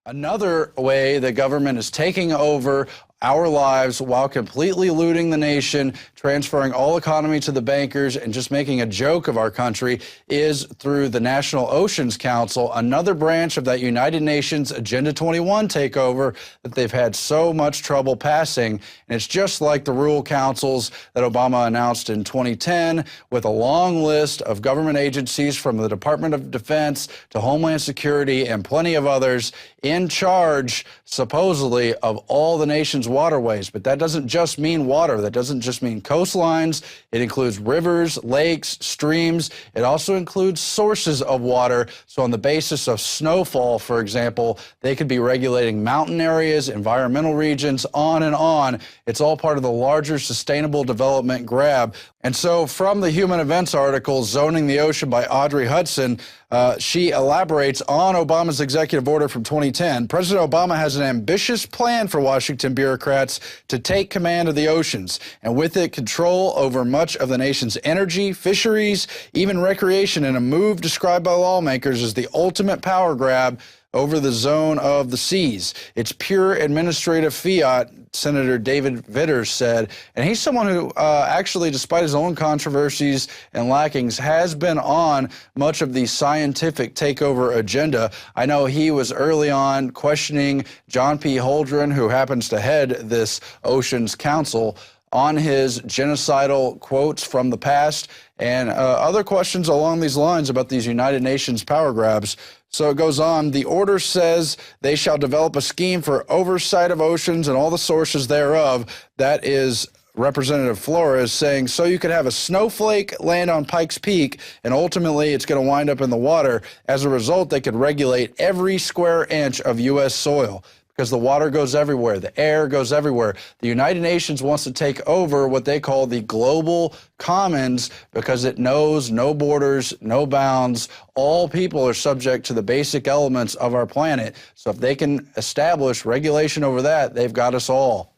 Another way the government is taking over our lives while completely looting the nation, transferring all economy to the bankers, and just making a joke of our country is through the National Oceans Council, another branch of that United Nations Agenda 21 takeover that they've had so much trouble passing. And it's just like the rural councils that Obama announced in 2010, with a long list of government agencies from the Department of Defense to Homeland Security and plenty of others in charge, supposedly, of all the nation's waterways. But that doesn't just mean water. That doesn't just mean coastlines. It includes rivers, lakes, streams. It also includes sources of water. So on the basis of snowfall, for example, they could be regulating mountain areas, environmental regions, on and on. It's all part of the larger sustainable development grab. And so from the Human Events article, Zoning the Ocean by Audrey Hudson, she elaborates on Obama's executive order from 2010. President Obama has an ambitious plan for Washington bureaucrats to take command of the oceans, and with it, control over much of the nation's energy, fisheries, even recreation, in a move described by lawmakers as the ultimate power grab over the zone of the seas. It's pure administrative fiat, Senator David Vitters said. And he's someone who actually, despite his own controversies and lackings, has been on much of the scientific takeover agenda. I know he was early on questioning John P. Holdren, who happens to head this Oceans Council, on his genocidal quotes from the past and other questions along these lines about these United Nations power grabs. So it goes on. The order says they shall develop a scheme for oversight of oceans and all the sources thereof. That is Representative Flores saying, so you could have a snowflake land on Pikes Peak, and ultimately it's going to wind up in the water. As a result, they could regulate every square inch of U.S. soil, because the water goes everywhere, the air goes everywhere. The United Nations wants to take over what they call the global commons because it knows no borders, no bounds. All people are subject to the basic elements of our planet. So if they can establish regulation over that, they've got us all.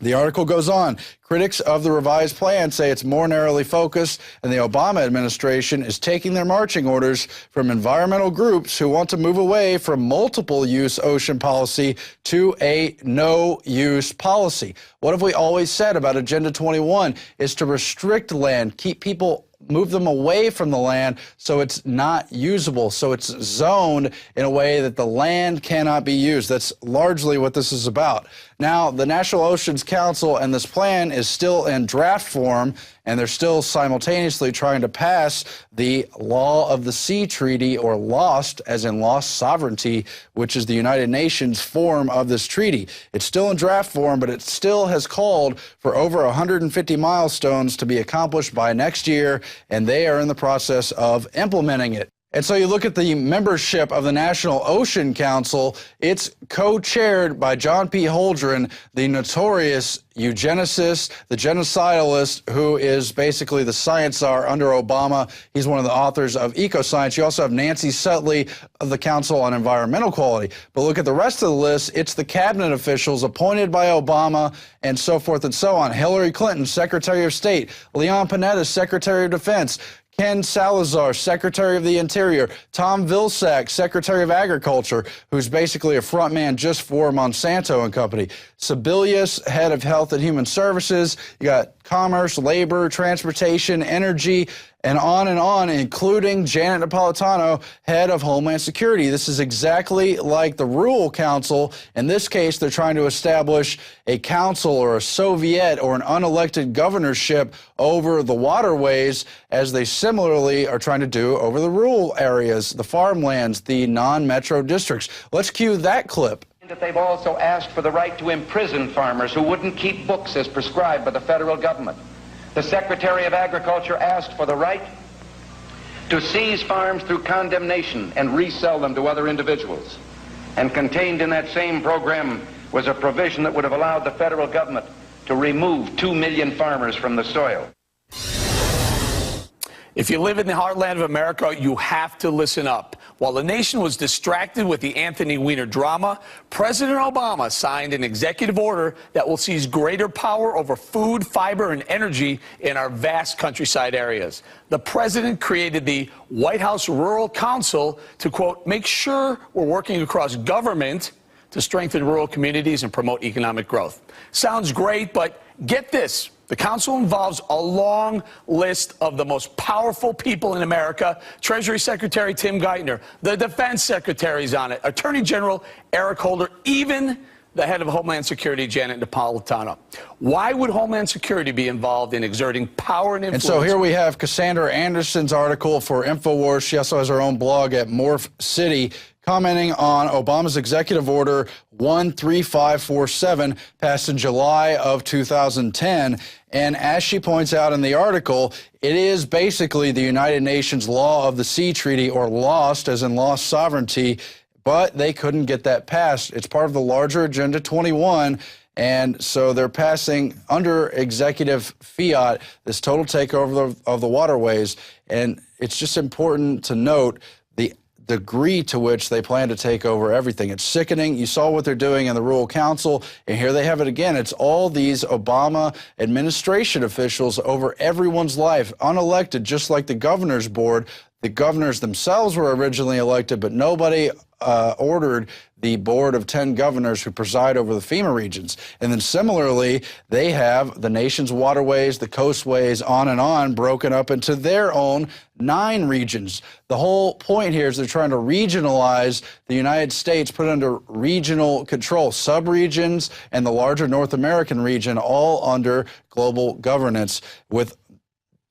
The article goes on. Critics of the revised plan say it's more narrowly focused, and the Obama administration is taking their marching orders from environmental groups who want to move away from multiple-use ocean policy to a no-use policy. What have we always said about Agenda 21 is to restrict land, keep people, move them away from the land so it's not usable, so it's zoned in a way that the land cannot be used. That's largely what this is about. Now, the National Oceans Council and this plan is still in draft form, and they're still simultaneously trying to pass the Law of the Sea Treaty, or LOST, as in lost sovereignty, which is the United Nations form of this treaty. It's still in draft form, but it still has called for over 150 milestones to be accomplished by next year, and they are in the process of implementing it. And so you look at the membership of the National Ocean Council, it's co-chaired by John P. Holdren, the notorious eugenicist, the genocidalist, who is basically the science czar under Obama. He's one of the authors of Ecoscience. You also have Nancy Sutley of the Council on Environmental Quality. But look at the rest of the list. It's the cabinet officials appointed by Obama and so forth and so on. Hillary Clinton, Secretary of State. Leon Panetta, Secretary of Defense. Ken Salazar, Secretary of the Interior. Tom Vilsack, Secretary of Agriculture, who's basically a front man just for Monsanto and Company. Sebelius, Head of Health and Human Services. You got Commerce, Labor, Transportation, Energy, and on, including Janet Napolitano, Head of Homeland Security. This is exactly like the Rural Council. In this case, they're trying to establish a council or a Soviet or an unelected governorship over the waterways, as they similarly are trying to do over the rural areas, the farmlands, the non-metro districts. Let's cue that clip. That they've also asked for the right to imprison farmers who wouldn't keep books as prescribed by the federal government. The Secretary of Agriculture asked for the right to seize farms through condemnation and resell them to other individuals. And contained in that same program was a provision that would have allowed the federal government to remove 2 million farmers from the soil. If you live in the heartland of America, you have to listen up. While the nation was distracted with the Anthony Weiner drama, President Obama signed an executive order that will seize greater power over food, fiber, and energy in our vast countryside areas. The president created the White House Rural Council to, quote, make sure we're working across government to strengthen rural communities and promote economic growth. Sounds great, but get this. The council involves a long list of the most powerful people in America. Treasury Secretary Tim Geithner, the Defense Secretary's on it, Attorney General Eric Holder, even the head of Homeland Security, Janet Napolitano. Why would Homeland Security be involved in exerting power and influence? And so here we have Cassandra Anderson's article for InfoWars. She also has her own blog at Morph City, commenting on Obama's Executive Order 13547, passed in July of 2010. And as she points out in the article, it is basically the United Nations Law of the Sea Treaty, or LOST, as in lost sovereignty, but they couldn't get that passed. It's part of the larger Agenda 21. And so they're passing under executive fiat this total takeover of the waterways. And it's just important to note the degree to which they plan to take over everything. It's sickening. You saw what they're doing in the Rural Council, and here they have it again. It's all these Obama administration officials over everyone's life, unelected, just like the governor's board. The governors themselves were originally elected, but nobody ordered the board of 10 governors who preside over the FEMA regions. And then similarly, they have the nation's waterways, the coastways, on, broken up into their own 9 regions. The whole point here is they're trying to regionalize the United States, put it under regional control, subregions and the larger North American region, all under global governance, with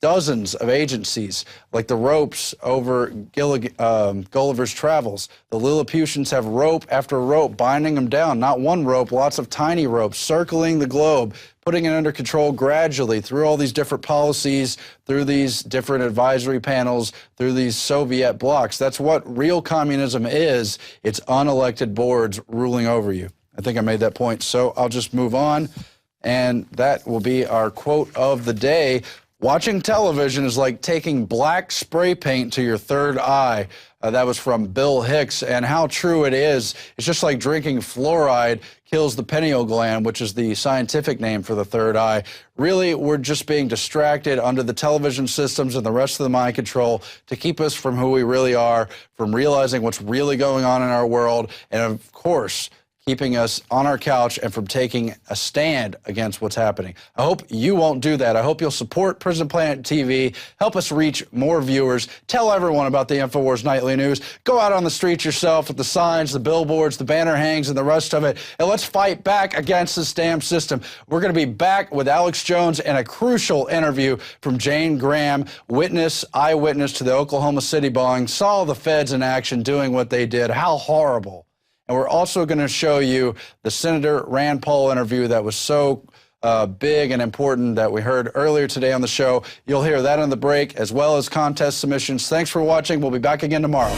dozens of agencies, like the ropes over Gulliver's Travels. The Lilliputians have rope after rope binding them down. Not one rope, lots of tiny ropes circling the globe, putting it under control gradually through all these different policies, through these different advisory panels, through these Soviet blocs. That's what real communism is. It's unelected boards ruling over you. I think I made that point, so I'll just move on. And that will be our quote of the day. Watching television is like taking black spray paint to your third eye. That was from Bill Hicks, and how true it is. It's just like drinking fluoride kills the pineal gland, which is the scientific name for the third eye. Really, we're just being distracted under the television systems and the rest of the mind control to keep us from who we really are, from realizing what's really going on in our world, and of course, keeping us on our couch and from taking a stand against what's happening. I hope you won't do that. I hope you'll support Prison Planet TV, help us reach more viewers, tell everyone about the InfoWars Nightly News, go out on the streets yourself with the signs, the billboards, the banner hangs, and the rest of it, and let's fight back against this damn system. We're going to be back with Alex Jones and a crucial interview from Jane Graham, eyewitness to the Oklahoma City bombing, saw the feds in action doing what they did. How horrible. And we're also going to show you the Senator Rand Paul interview that was so big and important that we heard earlier today on the show. You'll hear that on the break, as well as contest submissions. Thanks for watching. We'll be back again tomorrow.